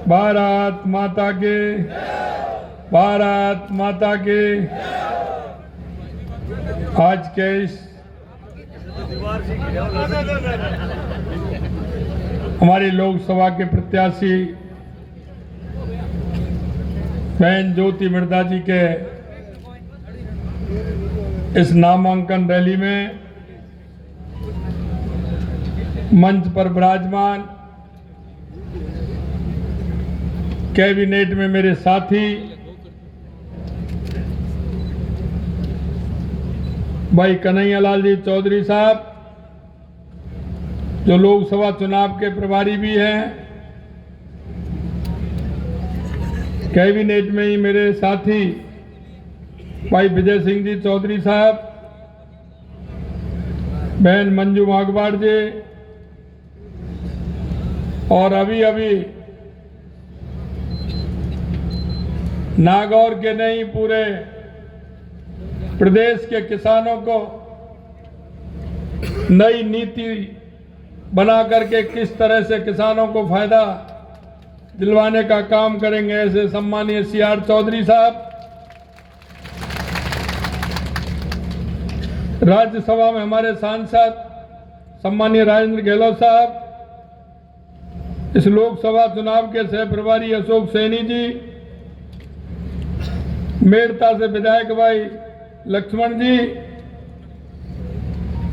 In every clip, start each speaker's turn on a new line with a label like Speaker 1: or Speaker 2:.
Speaker 1: भारत माता के, भारत माता के। आज के इस हमारी लोकसभा के प्रत्याशी बहन ज्योति मिर्धा जी के इस नामांकन रैली में मंच पर विराजमान कैबिनेट में मेरे साथी भाई कन्हैयालाल जी चौधरी साहब, जो लोकसभा चुनाव के प्रभारी भी हैं, कैबिनेट में ही मेरे साथी भाई विजय सिंह जी चौधरी साहब, बहन मंजू मागवाड़ जी, और अभी अभी नागौर के नहीं पूरे प्रदेश के किसानों को नई नीति बना करके किस तरह से किसानों को फायदा दिलवाने का काम करेंगे, ऐसे सम्मानीय CR चौधरी साहब, राज्यसभा में हमारे सांसद सम्मानीय राजेंद्र गहलोत साहब, इस लोकसभा चुनाव के सह प्रभारी अशोक सैनी जी, मेड़ता से विधायक भाई लक्ष्मण जी,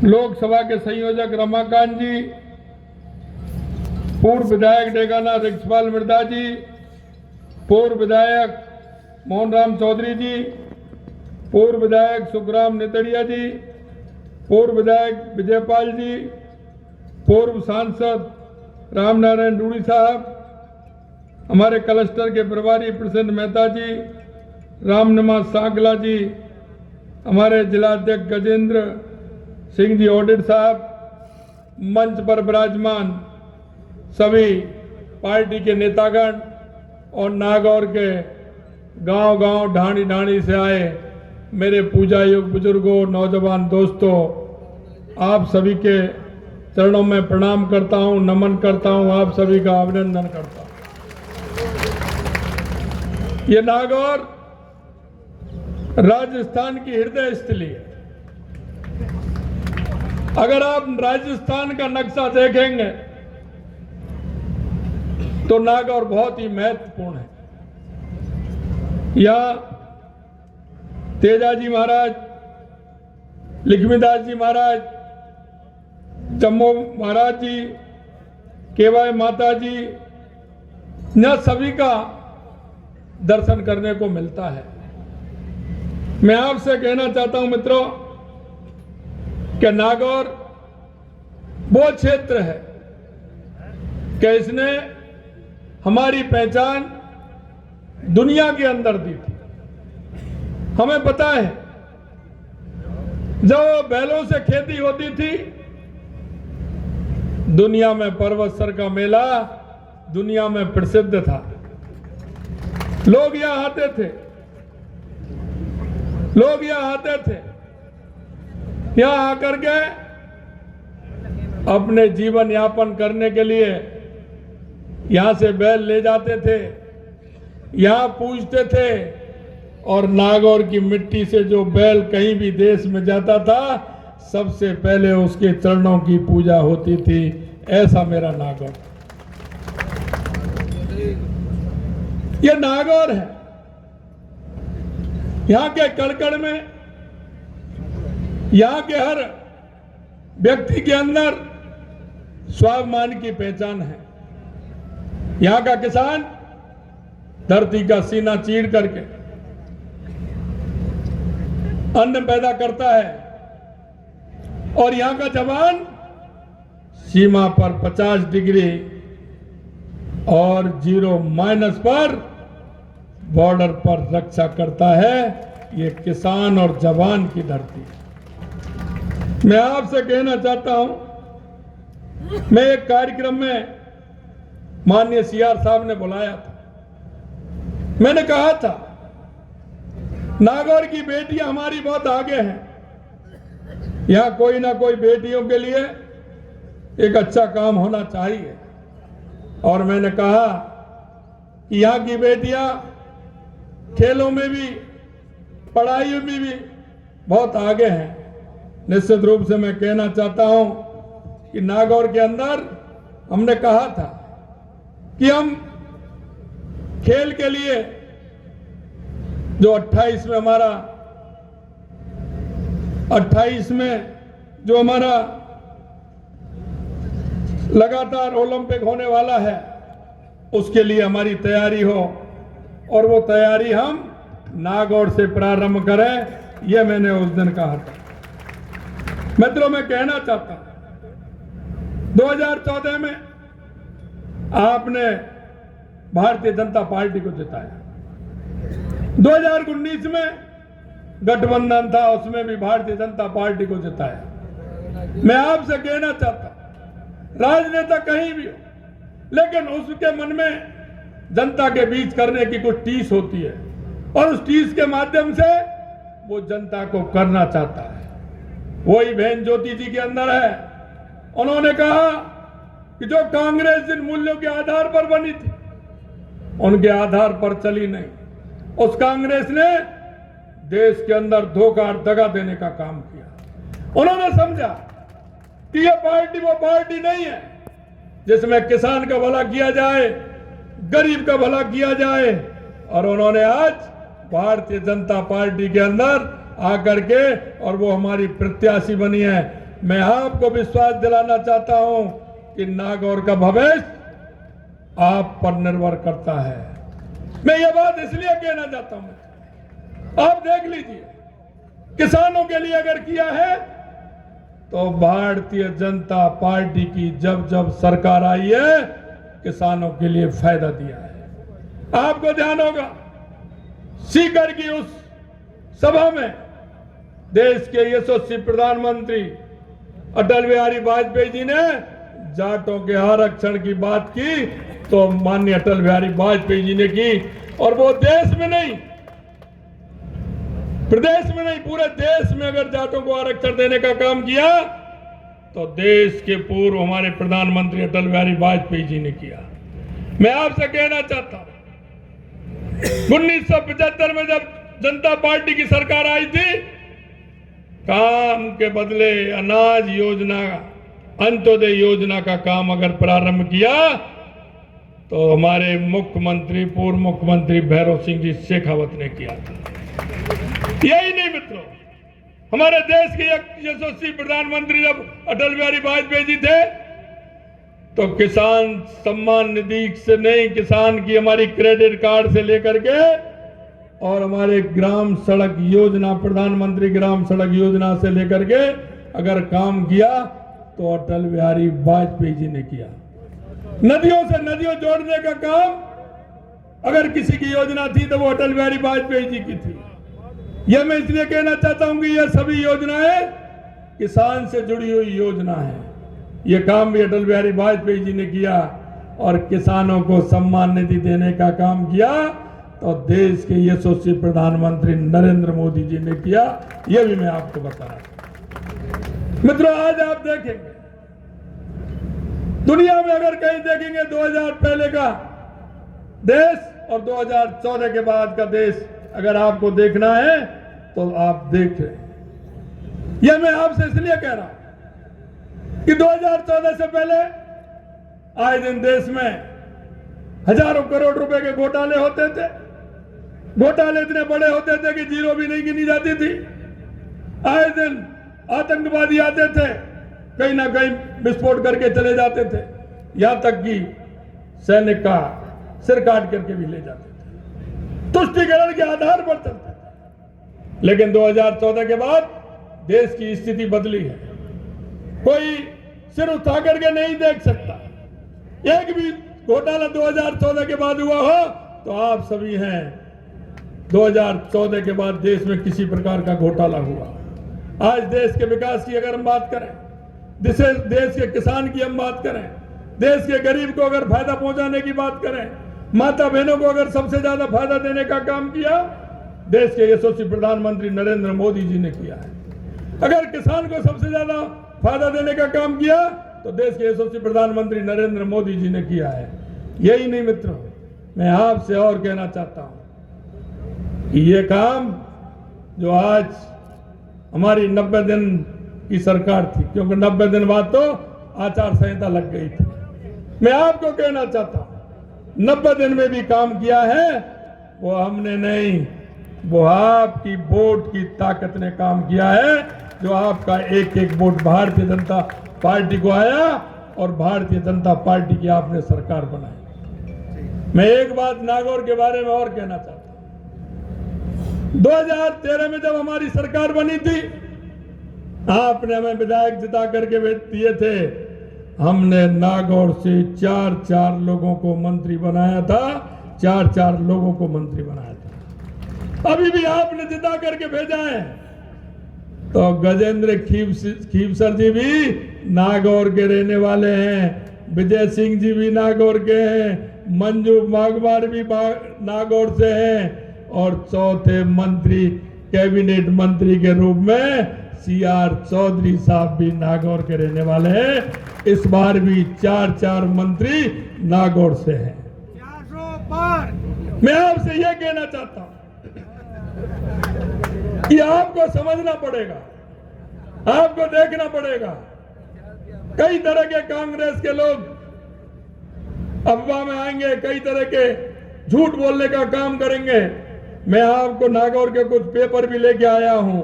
Speaker 1: लोकसभा के संयोजक रमाकांत जी, पूर्व विधायक डेगाना रिक्सपाल मिर्धा जी, पूर्व विधायक मोहनराम चौधरी जी, पूर्व विधायक सुखराम नितड़िया जी, पूर्व विधायक विजयपाल जी, पूर्व सांसद रामनारायण डूडी साहब, हमारे क्लस्टर के प्रभारी प्रसन्न मेहता जी, रामनिवास सांगला जी, हमारे जिलाध्यक्ष गजेंद्र सिंह जी ऑडिट साहब, मंच पर विराजमान सभी पार्टी के नेतागण और नागौर के गांव-गांव ढाणी-ढाणी से आए मेरे पूजा योग बुजुर्गों, नौजवान दोस्तों, आप सभी के चरणों में प्रणाम करता हूं, नमन करता हूं, आप सभी का अभिनंदन करता हूं। ये नागौर राजस्थान की हृदय स्थली है। अगर आप राजस्थान का नक्शा देखेंगे तो नागौर बहुत ही महत्वपूर्ण है। यहां तेजाजी महाराज, लक्ष्मीदास जी महाराज, जम्मू महाराज जी, केवाई माता जी, यह सभी का दर्शन करने को मिलता है। मैं आपसे कहना चाहता हूं मित्रों कि नागौर वो क्षेत्र है कि इसने हमारी पहचान दुनिया के अंदर दी थी। हमें पता है जब बैलों से खेती होती थी, दुनिया में पर्वतसर का मेला दुनिया में प्रसिद्ध था। लोग यहां आते थे, लोग यहां आते थे, यहां आकर के अपने जीवन यापन करने के लिए यहां से बैल ले जाते थे, यहां पूजते थे, और नागौर की मिट्टी से जो बैल कहीं भी देश में जाता था, सबसे पहले उसके चरणों की पूजा होती थी। ऐसा मेरा नागौर, ये नागौर है। यहां के कड़कड़ में, यहां के हर व्यक्ति के अंदर स्वाभिमान की पहचान है। यहां का किसान धरती का सीना चीर करके अन्न पैदा करता है, और यहां का जवान सीमा पर 50 डिग्री और 0 पर बॉर्डर पर रक्षा करता है। ये किसान और जवान की धरती है। मैं आपसे कहना चाहता हूं, मैं एक कार्यक्रम में माननीय CR साहब ने बुलाया था, मैंने कहा था नागौर की बेटियां हमारी बहुत आगे हैं। यहां कोई ना कोई बेटियों के लिए एक अच्छा काम होना चाहिए। और मैंने कहा कि यहाँ की बेटियां खेलों में भी, पढ़ाई में भी बहुत आगे हैं। निश्चित रूप से मैं कहना चाहता हूं कि नागौर के अंदर हमने कहा था कि हम खेल के लिए जो 28 में जो हमारा लगातार ओलंपिक होने वाला है, उसके लिए हमारी तैयारी हो और वो तैयारी हम नागौर से प्रारंभ करें, यह मैंने उस दिन कहा था। मित्रों, मैं कहना चाहता हूं 2014 में आपने भारतीय जनता पार्टी को जिताया, 2019 में गठबंधन था, उसमें भी भारतीय जनता पार्टी को जिताया। मैं आपसे कहना चाहता हूं, राजनेता कहीं भी हो, लेकिन उसके मन में जनता के बीच करने की कुछ टीस होती है और उस टीस के माध्यम से वो जनता को करना चाहता है। वही बहन ज्योति जी के अंदर है। उन्होंने कहा कि जो कांग्रेस जिन मूल्यों के आधार पर बनी थी, उनके आधार पर चली नहीं। उस कांग्रेस ने देश के अंदर धोखा और दगा देने का काम किया। उन्होंने समझा कि यह पार्टी वो पार्टी नहीं है जिसमें किसान का भला किया जाए, गरीब का भला किया जाए, और उन्होंने आज भारतीय जनता पार्टी के अंदर आकर के और वो हमारी प्रत्याशी बनी है। मैं आपको विश्वास दिलाना चाहता हूं कि नागौर का भविष्य आप पर निर्भर करता है। मैं ये बात इसलिए कहना चाहता हूं, आप देख लीजिए, किसानों के लिए अगर किया है तो भारतीय जनता पार्टी की जब जब सरकार आई है, किसानों के लिए फायदा दिया है। आपको ध्यान होगा, सीकर की उस सभा में देश के यशस्वी प्रधानमंत्री अटल बिहारी वाजपेयी जी ने जाटों के आरक्षण की बात की, तो माननीय अटल बिहारी वाजपेयी जी ने की, और वो देश में नहीं, प्रदेश में नहीं, पूरे देश में अगर जाटों को आरक्षण देने का काम किया तो देश के पूर्व हमारे प्रधानमंत्री अटल बिहारी वाजपेयी जी ने किया। मैं आपसे कहना चाहता हूं, 1975 में जब जनता पार्टी की सरकार आई थी, काम के बदले अनाज योजना, अंत्योदय योजना का काम अगर प्रारंभ किया तो हमारे मुख्यमंत्री, पूर्व मुख्यमंत्री भैरव सिंह जी शेखावत ने किया था। यही नहीं मित्रों, हमारे देश के यशस्वी प्रधानमंत्री जब अटल बिहारी वाजपेयी जी थे, तो किसान सम्मान निधि से नहीं, किसान की हमारी क्रेडिट कार्ड से लेकर के और हमारे ग्राम सड़क योजना, प्रधानमंत्री ग्राम सड़क योजना से लेकर के अगर काम किया तो अटल बिहारी वाजपेयी जी ने किया। नदियों से नदियों जोड़ने का काम अगर किसी की योजना थी तो वो अटल बिहारी वाजपेयी जी की थी। यह मैं इसलिए कहना चाहता हूं कि यह सभी योजनाएं किसान से जुड़ी हुई योजना है। यह काम भी अटल बिहारी वाजपेयी जी ने किया, और किसानों को सम्मान निधि देने का काम किया तो देश के यशस्वी प्रधानमंत्री नरेंद्र मोदी जी ने किया। यह भी मैं आपको बता रहा हूं। मित्रों, आज आप देखेंगे दुनिया में अगर कहीं देखेंगे 2000 पहले का देश और 2014 के बाद का देश अगर आपको देखना है तो आप देख लें। यह मैं आपसे इसलिए कह रहा हूं कि 2014 से पहले आए दिन देश में हजारों करोड़ रुपए के घोटाले होते थे। घोटाले इतने बड़े होते थे कि जीरो भी नहीं गिनी जाती थी। आए दिन आतंकवादी आते थे, कहीं ना कहीं विस्फोट करके चले जाते थे, यहां तक कि सैनिक का सिर काट करके भी ले जाते थे। तुष्टीकरण के आधार पर चलते थे। लेकिन 2014 के बाद देश की स्थिति बदली है। कोई सिर उठा करके नहीं देख सकता। एक भी घोटाला 2014 के बाद हुआ हो तो आप सभी हैं, 2014 के बाद देश में किसी प्रकार का घोटाला हुआ। आज देश के विकास की अगर हम बात करें, देश के किसान की हम बात करें, देश के गरीब को अगर फायदा पहुंचाने की बात करें, माता बहनों को अगर सबसे ज्यादा फायदा देने का काम किया, देश के यशस्वी प्रधानमंत्री नरेंद्र मोदी जी ने किया है। अगर किसान को सबसे ज्यादा फायदा देने का काम किया तो देश के यशस्वी प्रधानमंत्री नरेंद्र मोदी जी ने किया है। यही नहीं मित्रों, मैं आपसे और कहना चाहता हूं कि ये काम जो आज हमारी 90 दिन की सरकार थी, क्योंकि 90 दिन बाद तो आचार संहिता लग गई थी, मैं आपको कहना चाहता हूं 90 दिन में भी काम किया है वो हमने नहीं, वो आपकी वोट की ताकत ने काम किया है, जो आपका एक एक वोट भारतीय जनता पार्टी को आया और भारतीय जनता पार्टी की आपने सरकार बनाई। मैं एक बात नागौर के बारे में और कहना चाहता हूं, 2013 में जब हमारी सरकार बनी थी, आपने हमें विधायक जिता करके दिए थे, हमने नागौर से 4 लोगों को मंत्री बनाया था, 4 लोगों को मंत्री बनाया था। अभी भी आपने जिता करके भेजा है। तो गजेंद्र खीवसर जी भी नागौर के रहने वाले हैं, विजय सिंह जी भी नागौर के हैं, मंजू मागवार भी नागौर से हैं, और चौथे मंत्री कैबिनेट मंत्री के रूप में CR चौधरी साहब भी नागौर के रहने वाले हैं। इस बार भी 4 मंत्री नागौर से हैं। मैं आपसे यह कहना चाहता हूं कि आपको समझना पड़ेगा, आपको देखना पड़ेगा। कई तरह के कांग्रेस के लोग अफवाह में आएंगे, कई तरह के झूठ बोलने का काम करेंगे। मैं आपको नागौर के कुछ पेपर भी लेके आया हूं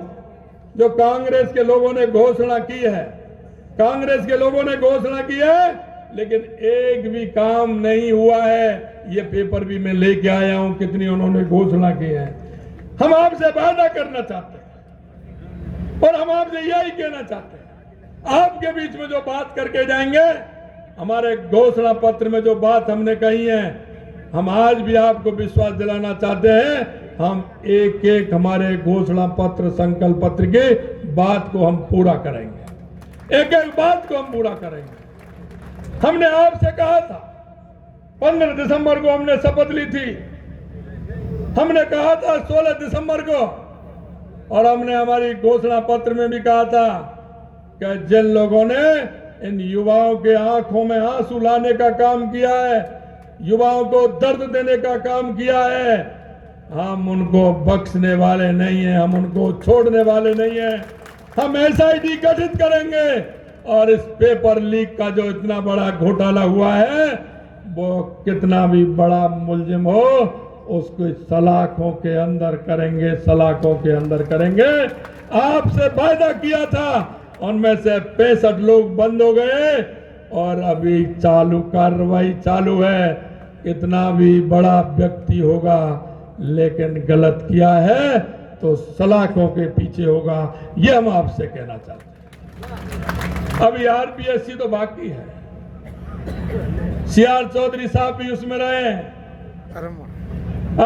Speaker 1: जो कांग्रेस के लोगों ने घोषणा की है। कांग्रेस के लोगों ने घोषणा की है, लेकिन एक भी काम नहीं हुआ है। ये पेपर भी मैं लेके आया हूं, कितनी उन्होंने घोषणा की है। हम आपसे वादा करना चाहते हैं और हम आपसे यही कहना चाहते हैं, आपके बीच में जो बात करके जाएंगे, हमारे घोषणा पत्र में जो बात हमने कही है, हम आज भी आपको विश्वास दिलाना चाहते हैं। हम एक एक हमारे घोषणा पत्र, संकल्प पत्र की बात को हम पूरा करेंगे, एक एक बात को हम पूरा करेंगे। हमने आपसे कहा था, 15 दिसंबर को हमने शपथ ली थी, हमने कहा था 16 दिसंबर को, और हमने हमारी घोषणा पत्र में भी कहा था कि जिन लोगों ने इन युवाओं के आंखों में आंसू लाने का काम किया है, युवाओं को दर्द देने का काम किया है, हम उनको बख्शने वाले नहीं हैं, हम उनको छोड़ने वाले नहीं हैं। हम SIT गठित करेंगे और इस पेपर लीक का जो इतना बड़ा घोटाला हुआ है, वो कितना भी बड़ा मुलजिम हो, उसको सलाखों के अंदर करेंगे, सलाखों के अंदर करेंगे। आपसे वादा किया था, उनमें से 65 लोग बंद हो गए और अभी कार्रवाई चालू है। कितना भी बड़ा व्यक्ति होगा लेकिन गलत किया है तो सलाखों के पीछे होगा, ये हम आपसे कहना चाहते हैं। अभी RPSC तो बाकी है, CR चौधरी साहब भी उसमें रहे,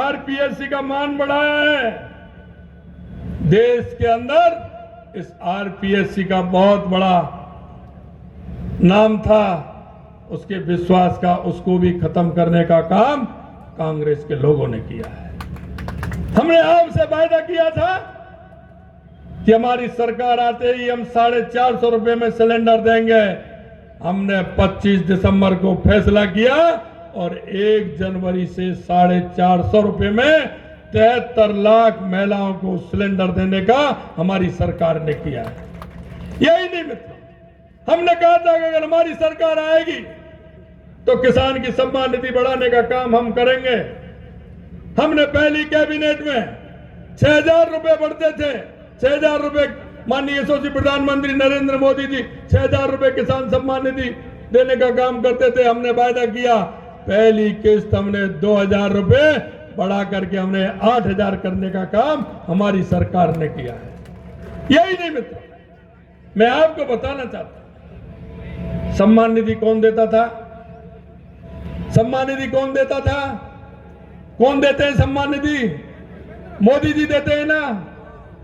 Speaker 1: RPSC का मान बढ़ाया है। देश के अंदर इस RPSC का बहुत बड़ा नाम था, उसके विश्वास का, उसको भी खत्म करने का काम कांग्रेस के लोगों ने किया है। हमने आपसे वादा किया था कि हमारी सरकार आते ही हम 450 रुपए में सिलेंडर देंगे। हमने 25 दिसंबर को फैसला किया और 1 जनवरी से 450 रुपए में 73 लाख महिलाओं को सिलेंडर देने का हमारी सरकार ने किया है। यही नहीं मित्रों, हमने कहा था कि अगर हमारी सरकार आएगी तो किसान की सम्मान निधि बढ़ाने का काम हम करेंगे। हमने पहली कैबिनेट में 6000 रुपए बढ़ते थे, 6000 रुपए माननीय यशस्वी प्रधानमंत्री नरेंद्र मोदी जी 6000 रुपए किसान सम्मान निधि देने का काम करते थे। हमने वायदा किया, पहली किस्त हमने 2000 रुपए बढ़ा करके हमने 8000 करने का काम हमारी सरकार ने किया है। यही नहीं मित्र, मैं आपको बताना चाहता हूं, सम्मान निधि कौन देता था? सम्मान निधि कौन देता था? कौन देते हैं सम्मान निधि? मोदी जी देते हैं ना।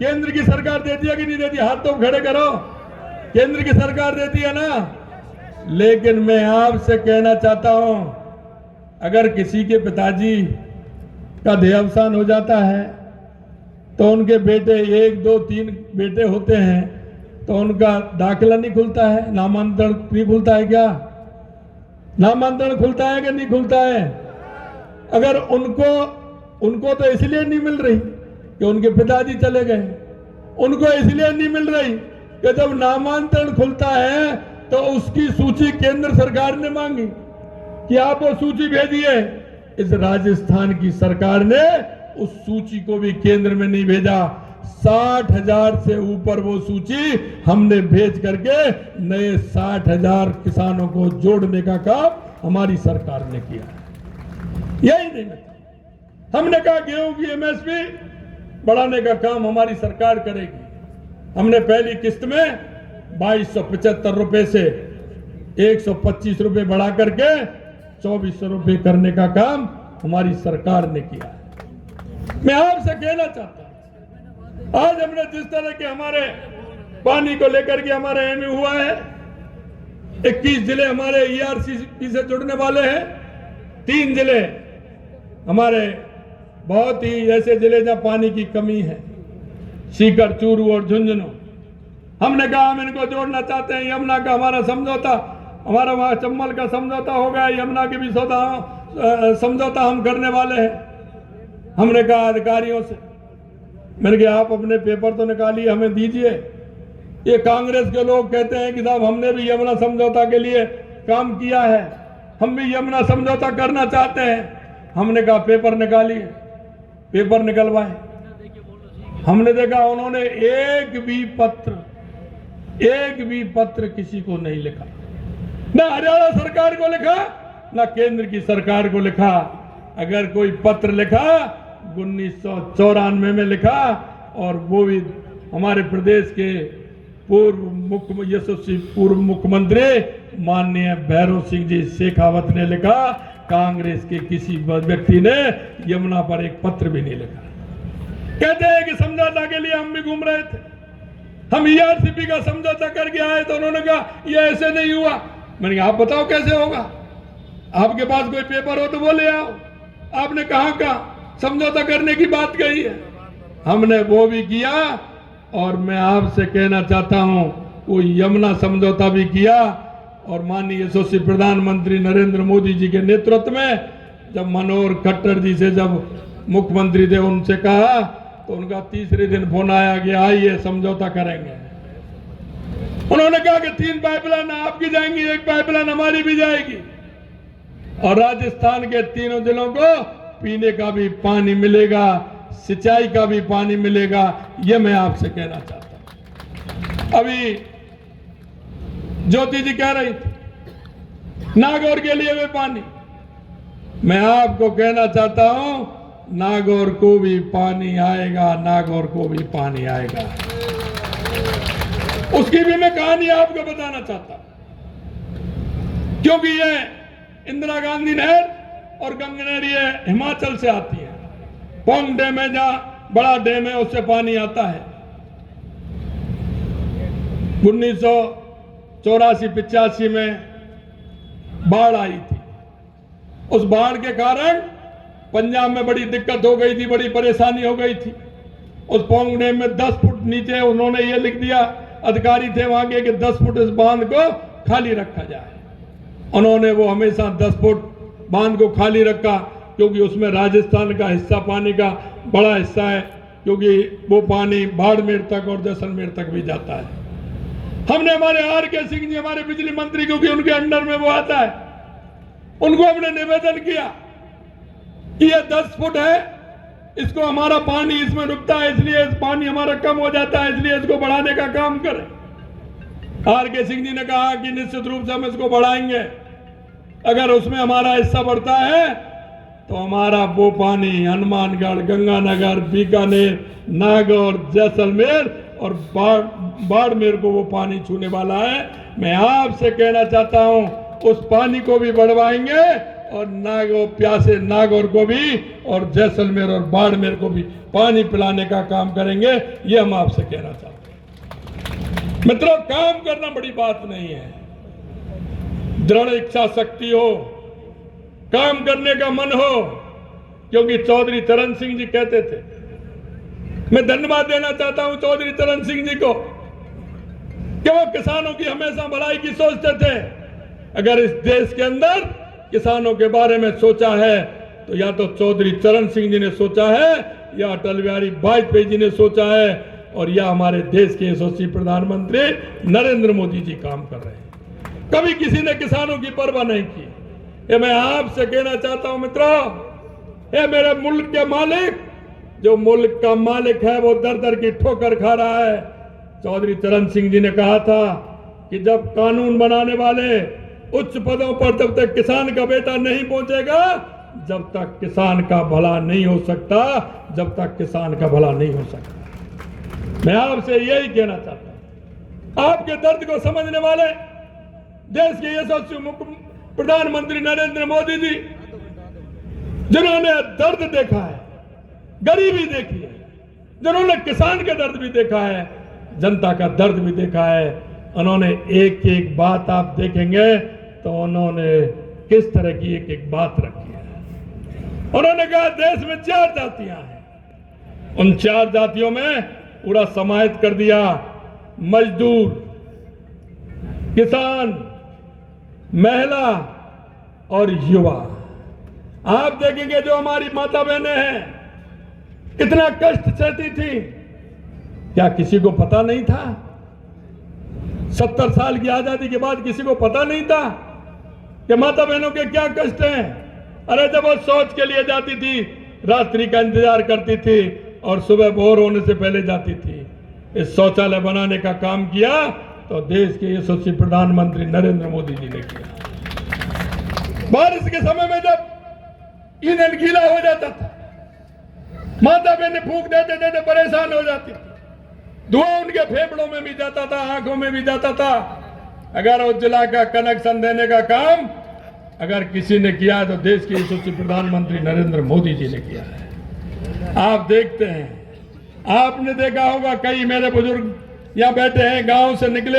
Speaker 1: केंद्र की सरकार देती है कि नहीं देती? हाथ तो खड़े करो। केंद्र की सरकार देती है ना। लेकिन मैं आपसे कहना चाहता हूं, अगर किसी के पिताजी का देहावसान हो जाता है तो उनके बेटे 1, 2, 3 बेटे होते हैं तो उनका दाखिला नहीं खुलता है, नामांतरण नहीं खुलता है क्या? नामांतरण खुलता है कि नहीं खुलता है? अगर उनको तो इसलिए नहीं मिल रही कि उनके पिताजी चले गए, उनको इसलिए नहीं मिल रही कि जब नामांतरण खुलता है तो उसकी सूची केंद्र सरकार ने मांगी कि आप वो सूची भेजिए। इस राजस्थान की सरकार ने उस सूची को भी केंद्र में नहीं भेजा। 60,000 से ऊपर वो सूची हमने भेज करके नए 60,000 किसानों को जोड़ने का काम हमारी सरकार ने किया। यही नहीं, हमने कहा गेहूं की एमएसपी बढ़ाने का काम हमारी सरकार करेगी। हमने पहली किस्त में 2275 रुपए से 125 रुपए बढ़ा करके 2400 रुपए करने का काम हमारी सरकार ने किया। मैं आपसे कहना चाहता हूं, आज हमने जिस तरह के हमारे पानी को लेकर के हमारे एमयू हुआ है, 21 जिले हमारे ईआरसीपी से जुड़ने वाले हैं। 3 जिले हमारे बहुत ही ऐसे जिले जहां पानी की कमी है, सीकर, चूरू और झुंझुनू। हमने कहा हम इनको जोड़ना चाहते हैं। यमुना का हमारा समझौता, हमारा वहां चंबल का समझौता हो गया, यमुना के भी समझौता हम करने वाले हैं। हमने कहा अधिकारियों से, मैंने कहा आप अपने पेपर तो निकालिए, हमें दीजिए। ये कांग्रेस के लोग कहते हैं कि साहब हमने भी यमुना समझौता के लिए काम किया है, हम भी यमुना समझौता करना चाहते हैं। हमने कहा पेपर निकालिए, पेपर निकलवाए। हमने देखा उन्होंने एक भी पत्र किसी को नहीं लिखा, ना हरियाणा सरकार को लिखा, ना केंद्र की सरकार को लिखा। अगर कोई पत्र लिखा 1994 में लिखा, और वो भी हमारे प्रदेश के पूर्व मुख्यमंत्री माननीय भैरव सिंह जी शेखावत ने लिखा। कांग्रेस के किसी व्यक्ति ने यमुना पर एक पत्र भी नहीं लिखा। कहते हैं कि समझौता के लिए हम भी घूम रहे थे, हम ईआरसीपी का समझौता करके आए, तो उन्होंने कहा ये ऐसे नहीं हुआ। मैंने कहा आप बताओ कैसे होगा, आपके पास कोई पेपर हो तो वो ले आओ। आपने कहा समझौता करने की बात कही है, हमने वो भी किया। और मैं आपसे कहना चाहता हूं, वो यमुना समझौता भी किया। और माननीय यशस्वी प्रधानमंत्री नरेंद्र मोदी जी के नेतृत्व में जब मनोहर खट्टर जी से जब मुख्यमंत्री थे, उनसे कहा तो उनका तीसरे दिन फोन आया कि आइए समझौता करेंगे। उन्होंने कहा कि 3 पाइपलाइन आपकी जाएंगी, 1 पाइपलाइन हमारी भी जाएगी, और राजस्थान के तीनों जिलों को पीने का भी पानी मिलेगा, सिंचाई का भी पानी मिलेगा। यह मैं आपसे कहना चाहता हूं। अभी ज्योति जी कह रही थी नागौर के लिए भी पानी, मैं आपको कहना चाहता हूं नागौर को भी पानी आएगा, नागौर को भी पानी आएगा। उसकी भी मैं कहानी आपको बताना चाहता हूं, क्योंकि ये इंदिरा गांधी नहर और गंगनेरी हिमाचल से आती है। पोंग डैम है, जहां बड़ा डैम है, उससे पानी आता है। 1984-85 में बाढ़ आई थी। उस बाढ़ के कारण पंजाब में बड़ी दिक्कत हो गई थी, बड़ी परेशानी हो गई थी। उस पोंग डैम में 10 फुट नीचे उन्होंने ये लिख दिया, अधिकारी थे वहां के, कि 10 फुट इस बांध को खाली रखा जाए। उन्होंने वो हमेशा 10 फुट बांध को खाली रखा, क्योंकि उसमें राजस्थान का हिस्सा, पानी का बड़ा हिस्सा है, क्योंकि वो पानी बाड़मेर तक और जैसलमेर तक भी जाता है। हमने हमारे आर.के. सिंह जी, हमारे बिजली मंत्री, क्योंकि उनके अंडर में वो आता है, उनको हमने निवेदन किया कि ये 10 फुट है, इसको हमारा पानी इसमें रुकता है, इसलिए इस पानी हमारा कम हो जाता है, इसलिए इसको बढ़ाने का काम करें। आर.के. सिंह जी ने कहा कि निश्चित रूप से हम इसको बढ़ाएंगे, अगर उसमें हमारा हिस्सा बढ़ता है तो हमारा वो पानी हनुमानगढ़, गंगानगर, बीकानेर, नागौर, जैसलमेर और बाड़मेर को वो पानी छूने वाला है। मैं आपसे कहना चाहता हूं, उस पानी को भी बढ़वाएंगे और नागौर, प्यासे नागौर को भी और जैसलमेर और बाड़मेर को भी पानी पिलाने का काम करेंगे। ये हम आपसे कहना चाहते हैं। मित्रों, काम करना बड़ी बात नहीं है, दृढ़ इच्छा शक्ति हो, काम करने का मन हो। क्योंकि चौधरी चरण सिंह जी कहते थे, मैं धन्यवाद देना चाहता हूं चौधरी चरण सिंह जी को, कि वो किसानों की हमेशा भलाई की सोचते थे। अगर इस देश के अंदर किसानों के बारे में सोचा है तो या तो चौधरी चरण सिंह जी ने सोचा है, या अटल बिहारी वाजपेयी जी ने सोचा है, और या हमारे देश के यशस्वी प्रधानमंत्री नरेंद्र मोदी जी काम कर रहे हैं। कभी किसी ने किसानों की परवाह नहीं की। ये मैं आपसे कहना चाहता हूं मित्रों, ये मेरे मुल्क के मालिक, जो मुल्क का मालिक है वो दर दर की ठोकर खा रहा है। चौधरी चरण सिंह जी ने कहा था कि जब कानून बनाने वाले उच्च पदों पर जब तक किसान का बेटा नहीं पहुंचेगा, जब तक किसान का भला नहीं हो सकता, जब तक किसान का भला नहीं हो सकता। मैं आपसे यही कहना चाहता हूं, आपके दर्द को समझने वाले देश के यशस्वी प्रधानमंत्री नरेंद्र मोदी जी, जिन्होंने दर्द देखा है, गरीबी देखी है, जिन्होंने किसान का दर्द भी देखा है, जनता का दर्द भी देखा है, उन्होंने एक एक बात आप देखेंगे तो उन्होंने किस तरह की एक एक बात रखी है। उन्होंने कहा देश में 4 जातियां हैं, उन 4 जातियों में पूरा समाहित कर दिया, मजदूर, किसान, महिला और युवा। आप देखेंगे जो हमारी माता बहनें हैं कितना कष्ट सहती थी, क्या किसी को पता नहीं था? 70 साल की आजादी के बाद किसी को पता नहीं था कि माता बहनों के क्या कष्ट हैं? अरे जब वो शौच के लिए जाती थी, रात्रि का इंतजार करती थी और सुबह भोर होने से पहले जाती थी। इस शौचालय बनाने का काम किया तो देश के यशस्वी प्रधानमंत्री नरेंद्र मोदी जी ने किया। बारिश के समय में जब ईंधन गीला हो जाता था, माता बहनें फूंक देते देते परेशान हो जाती थी, धुआं उनके फेफड़ों में भी जाता था, आंखों में भी जाता था। अगर उज्ज्वला का कनेक्शन देने का काम अगर किसी ने किया तो देश के यशस्वी प्रधानमंत्री नरेंद्र मोदी जी ने किया है। आप देखते हैं, आपने देखा होगा कई मेरे बुजुर्ग यहाँ बैठे हैं, गांव से निकले